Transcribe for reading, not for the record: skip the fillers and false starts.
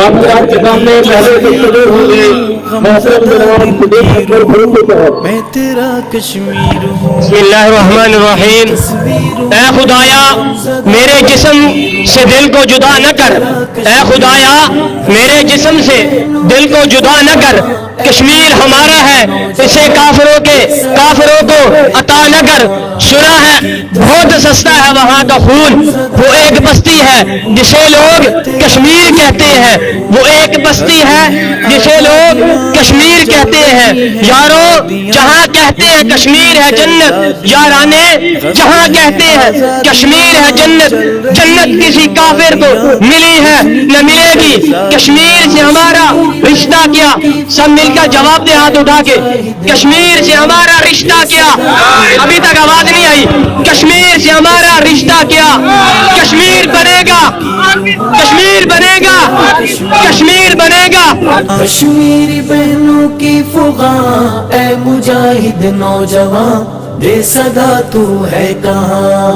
آپ کے سامنے پہلے گفتگو ہوگی محترم جناب صدیق اکبر بھائی کے تحت۔ میں تیرا کشمیر ہوں، بسم اللہ الرحمن الرحیم۔ اے خدایا میرے جسم سے دل کو جدا نہ کر، اے خدایا میرے جسم سے دل کو جدا نہ کر، کشمیر ہمارا ہے اسے کافروں کو عطا نہ کر، سنا ہے بہت سستا ہے وہاں کا خون، وہ ایک بستی ہے جسے لوگ کشمیر کہتے ہیں، وہ ایک بستی ہے جسے لوگ کشمیر کہتے ہیں، یارو جہاں کہتے ہیں کشمیر ہے جنت، یارانے جہاں کہتے ہیں کشمیر ہے جنت، جنت کسی کافر کو ملی ہے نہ ملے گی، کشمیر سے ہمارا رشتہ کیا، سب مل کر جواب دے ہاتھ اٹھا کے، کشمیر سے ہمارا رشتہ کیا، ابھی تک آواز نہیں آئی، کشمیر سے ہمارا رشتہ کیا، کشمیر بنے گا، کشمیر بنے گا، کشمیر بنے گا۔ کشمیری بہنوں کی فغاں، اے مجاہد نوجوان، دے صدا تو ہے کہاں؟